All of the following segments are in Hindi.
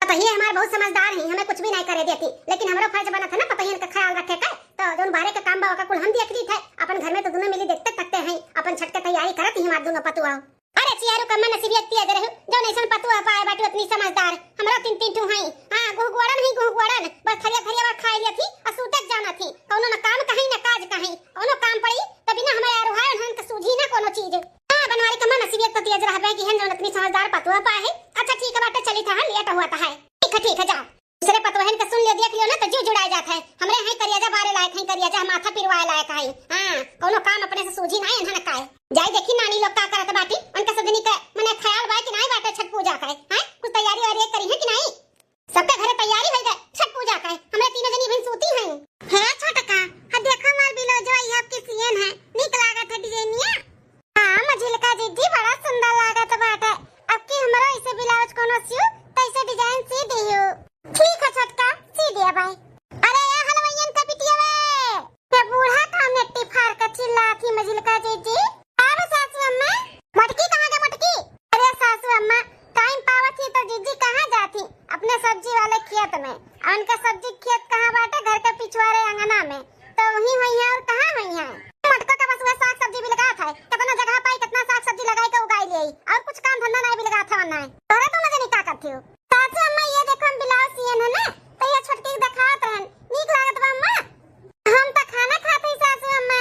पतोहिया हमारे बहुत समझदार हैं, हमें कुछ भी नहीं करे देती, लेकिन हमारा फर्ज बना था ना पतोहिया का ख्याल रखे का। तो जोन बारे का काम बा का कुल हम देख ली थे। अपन घर में तो दोनों मिली देखते तकते हैं, अपन छठ के तैयारी करत ही हमार दोनों पतुआ। अरे चियारू कम नसीबियत तिया जरे जो नैसन पतुआ पाए बाटी उतनी समझदार हमरा तीन तीन ठू हैं। हां गुहगुड़न ही गुहगुड़न बस थरिया थरिया बा खाई ली थी और सूतक जाना थी। कोनो न काम कहीं न काज कहीं, कोनो काम पड़ी तभी ना हमें यार हाय हन के सूझी ना कोनो चीज। हां बनवारी कम नसीबियत तो तिया जरा है कि हन जो इतनी समझदार पतुआ पाए है। अच्छा ठीक है बाटे चली था लेट हुआ था है। ठीक है जा दूसरे पतवहन का सुन लियो देख लियो ना तो जो जुड़ाई जात है। हमरे हैं करियाजा बारे लायक हैं, करियाजा माथा पिरवाए लायक है। हां कोनो काम अपने से सूझी नहीं इन्हन का जाई देखी नानी लोग का करत बाटी उनका सदनी का मने ख्याल बा कि नहीं बाटे छठ पूजा का है। कुछ तैयारी वारी करी है कि नहीं? सबके घरे तैयारी हो गए छठ पूजा का। हमरे तीनों जनी बहन सूती हैं। है छोटका हां देखो मार बिलो जो आई आपकी सीएन है नीक लागत है डिजाइनिया। हां मझिलका दीदी बड़ा सुंदर लागत बाटे। अब की हमरा ऐसे ब्लाउज कोनो सियो तैसे डिजाइन सी दियो। ठीक है छोटका सी दिया भाई। अरे ये हलवाईयन का बिटिया वे ये बूढ़ा का मिट्टी फाड़ का चिल्ला थी मझिलका दीदी। अरे सासू अम्मा मटकी कहां गई मटकी? अरे सासू अम्मा टाइम पावत थी तो जीजी कहां जाती अपने सब्जी वाले खेत में। उनका सब्जी खेत कहां बाटे घर के पिछवाड़े अंगना में तो वही हुई है और कहां हुई है। मटका का बस वह साग सब्जी भी लगा था कितना जगह पाई कितना साग सब्जी लगाई के उगाई ले और कुछ काम धंधा नहीं भी लगा था वरना तोरे तुम जनी का करती हो। सासू अम्मा ये देखो हम ब्लाउज सियन है ना तो ये छोटकी दिखात रहन नीक लागत बा अम्मा। हम तो खाना खाते ही सासू अम्मा।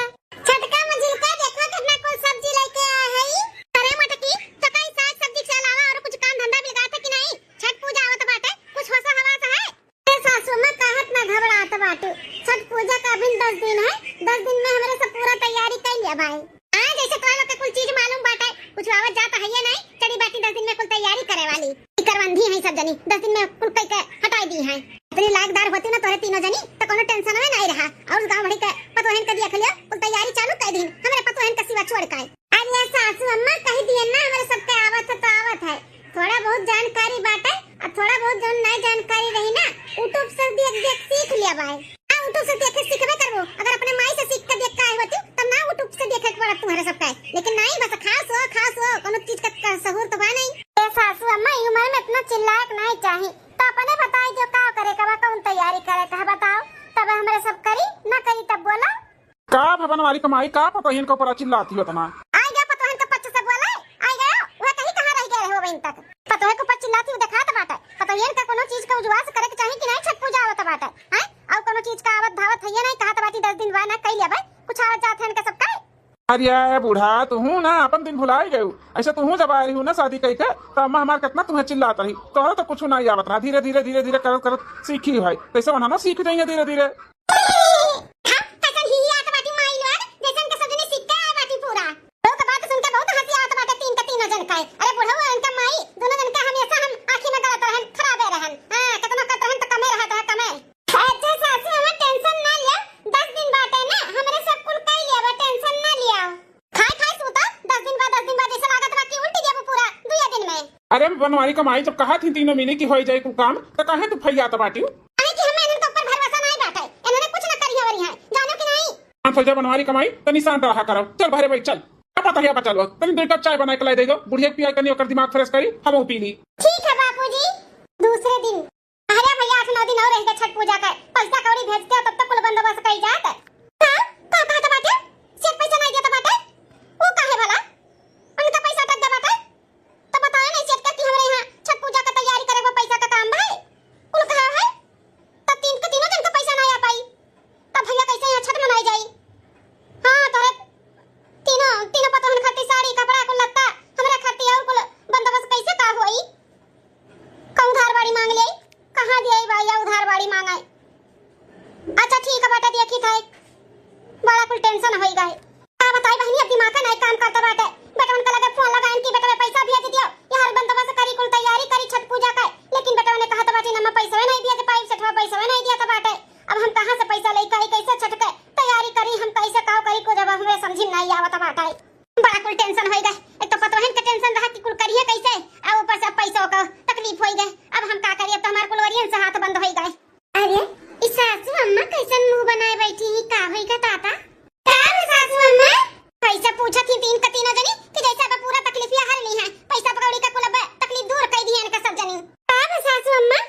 छोटका मझिलका देखो कितना कुछ सब्जी लेके आए है। अरे मटकी तो कई साग सब्जी के अलावा और कुछ काम धंधा भी लगा था कि नहीं? छठ पूजा आवत बाटे कुछ होसा हवा है। ए सासू अम्मा कहत ना घबरात बाटे छठ पूजा का अभी 10 दिन है। 10 दिन में हमरे सब पूरा तैयारी कर लिया भाई। हां जैसे तोरा लोग के कुछ चीज मालूम बाटे कुछ आवत जाता है ये नहीं चली बाटी 10 दिन में कुल तैयारी करे वाली करवंधी है सब जनी 10 दिन में कुल कई के हटाई दी है। इतनी लायकदार होती ना तोरे तीनों जनी तो कोनो टेंशन में नहीं रहा और गांव भरी के पतोहन का दिया खलिया कुल तैयारी चालू कर दी हमरे पतोहन का सिवा छोड़ के। अरे सासू अम्मा कह दिए ना हमरे सबके आवत है तो आवत है थोड़ा बहुत जानकारी बाटे और थोड़ा बहुत जो नहीं जानकारी रही ना यूट्यूब से देख देख सीख लिया भाई। हां यूट्यूब से देख के सीखबे करबो अगर अपने माई से सीख के देख के आई होती तब ना यूट्यूब से देखे के पड़त तुम्हारे सबका लेकिन नहीं बस खास हो कोनो चीज का सहूर तो बा नहीं। ए सासू अम्मा उम्र में इतना चिल्लाक नहीं चाहिए तो अपने बताई जो का करे का कौन तैयारी करे का बताओ तब हमरे सब करी ना करी तब बोला का भवन वाली कमाई का पतोहिन के ऊपर चिल्लाती हो तना। आई गया पतोहन का पच्चीस से बोला आई गया वह कहीं कहां रह गए हो बहन तक पतोहे को पच्चीस चिल्लाती हुई दिखात बाटे। पतोहिन का कोनो चीज का उजवास करे के चाहिए कि नहीं छठ पूजा आवत बाटे हैं और कोनो चीज का आवत धावत है नहीं कहत बाटी 10 दिन बाद ना कई लेबे कुछ आवत जात है इनका सब का। अरे बूढ़ा तू हूँ ना अपन दिन भुलाई गयू ऐसे तू जब आई हूँ ना शादी कई के तो अम्मा हमार कितना तुम्हें चिल्लाता रही तोहरा तो कुछ नहीं आवत रहा धीरे धीरे धीरे धीरे करत करत सीखी भाई कैसे बनाना सीख जाएंगे धीरे धीरे। अरे बनवारी कमाई जब कहा थी तीनों मिली की हो जाए कुल काम तो कहे तू फैया तो बाटी फैजा बनवारी कमाई तो निशान रहा करो चल भरे भाई चल पता है चलो तनी 2 कप चाय बना के ला दे दो बुढ़िया पिया करनी और दिमाग फ्रेश करी हम पी ली। ठीक है बापूजी। दूसरे दिन अरे भैया 8-9 दिन और रह गए छठ पूजा का पैसा कौड़ी भेजते तब तक कुल बंदोबस्त कई जात। हां का कहत बाटे सेठ पैसा नहीं देता बाटे वो काहे वाला उनका पैसा तक दे बाटे तो बताया नहीं सेठ का कि हमरे यहां छठ पूजा का तैयारी करे वो पैसा का काम भाई कुल कहा है तब तीनों दिन का पैसा नहीं आ पाई तब भैया कैसे यहां छठ मनाई जाई। हां तोरे तीनों पतोहन खाती साड़ी कपड़ा कुल लत्ता हमरे खाती और कुल बंदोबस्त कैसे का होई का उधार बाड़ी मांग ले कहां दिए भैया उधार बाड़ी मांगाए। अच्छा ठीक है बेटा देखी था बड़ा कुल टेंशन होई गए का बताई बहनी अब दिमाग का नहीं काम करता बाटे बेटा उनका लगे फोन लगाएं कि बेटा पैसा भेज दियो ये हर बंदोबस्त करी कुल तैयारी करी छठ पूजा का लेकिन बेटा ने कहा था बाटी ना पैसा नहीं दिया तो पाइप सेठवा पैसा नहीं दिया था बाटे अब हम कहां से पैसा ले कैसे छठ के तैयारी करी हम कैसे काव करी को जब हमें समझ नहीं आवत बाटे बड़ा कुल टेंशन होई गए। एक तो पतोहन के टेंशन रहा कि कुल करिए कैसे अब ऊपर से पैसों का तकलीफ होई गए अब हम का करिए तो हमार कुल वरियन से हाथ बंद होई गए। अरे इस सासू अम्मा कैसन मुंह बनाए बैठी ही का होई का ताता का सासू अम्मा कैसे पूछा थी तीनों जनी कि जैसे अब पूरा तकलीफ हर ली है पैसा पकौड़ी का कुल तकलीफ दूर कर दी है इनका सब जनी का सासू अम्मा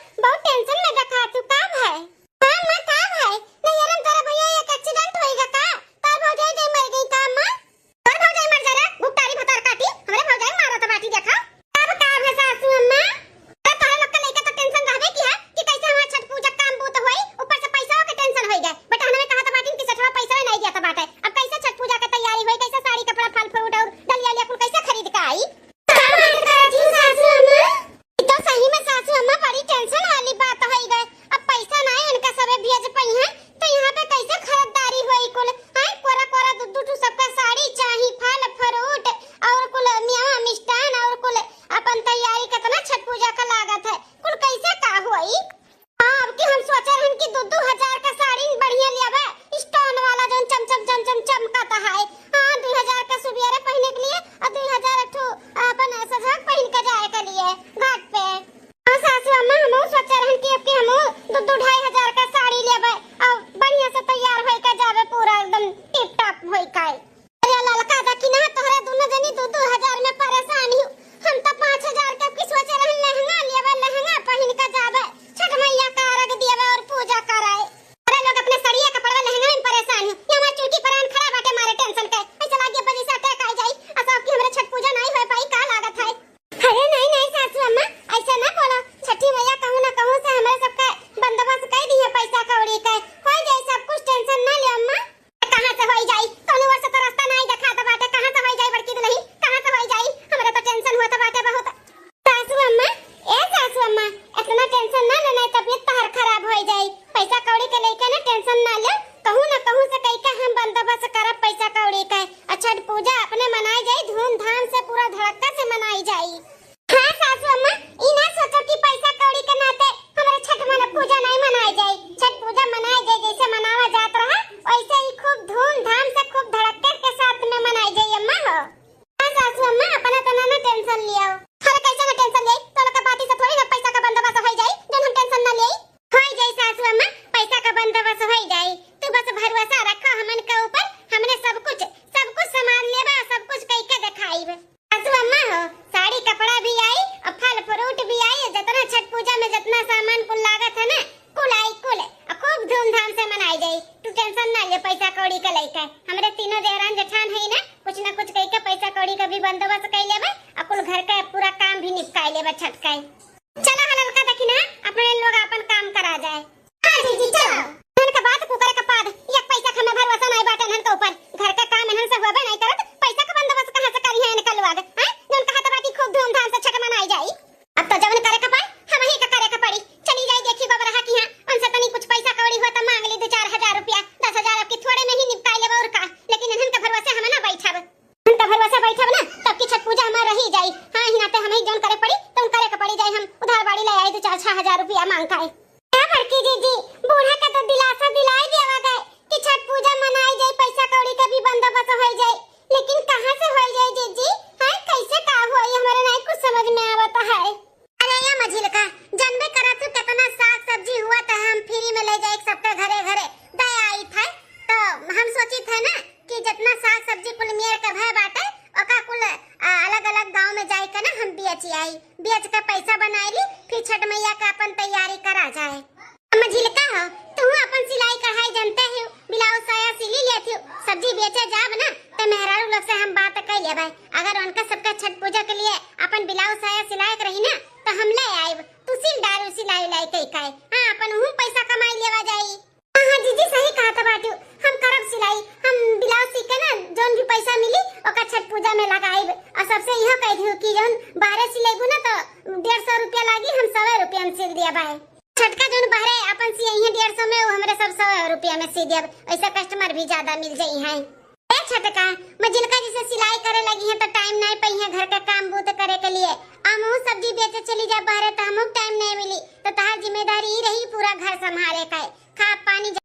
रुपया मांगता है। क्या बड़की दीदी, बूढ़ा का तो दिलासा दिलाई देवा गए कि छठ पूजा मनाई जाए, पैसा कौड़ी का भी बंदोबस्त हो जाए, लेकिन कहाँ से हो जाए दीदी? है कैसे का होई, हमारे नहीं कुछ समझ में आवता है। अरे या मझिल का जनबे करत हूं कितना साग सब्जी हुआ था, हम फ्री में ले जाए सबके घरे घरे दया आई था, तो हम सोची थे ना कि जितना साग सब्जी कुल मेर के भय बाटे ओका कुल अलग अलग गांव में जाए के ना हम बेच आई, बेच के पैसा बनाईली, फिर छठ मैया का अपन तैयारी करा जाए। मझिल का हो तू अपन सिलाई कढ़ाई जानते हो, ब्लाउज साया सिली लेती हो, सब्जी बेचे जाब ना तो मेहरारू लोग से हम बात कर लेबै, अगर उनका सबका छठ पूजा के लिए अपन ब्लाउज साया सिलाई रही ना तो हम ले आइब, तू सिल डारू सिलाई लाई कई काई, हां अपन हूं पैसा कमाई लेवा जाई। हां दीदी सही कहा था बाटू, हम करब सिलाई, हम ब्लाउज सीख के ना जोन भी पैसा मिली ओका छठ पूजा में लगाइब, और सबसे यह कह दियो कि जोन बाहर सिलेबू ना तो 150 रुपया लागी, हम 100 रुपया में सिल दिया बाय। छठ का जोन बाहर अपन सी यही 150 में वो हमरे सब 100 रुपया में सी देब, ऐसा कस्टमर भी ज्यादा मिल जाई है। ए छठ का मझिल का जैसे सिलाई करे लगी है तो टाइम नहीं पई है घर का काम बूत करे के लिए, हमहू सब्जी बेचे चली जा बाहर तो हमहू टाइम नहीं मिली, तो तार जिम्मेदारी ही रही पूरा घर संभाले का।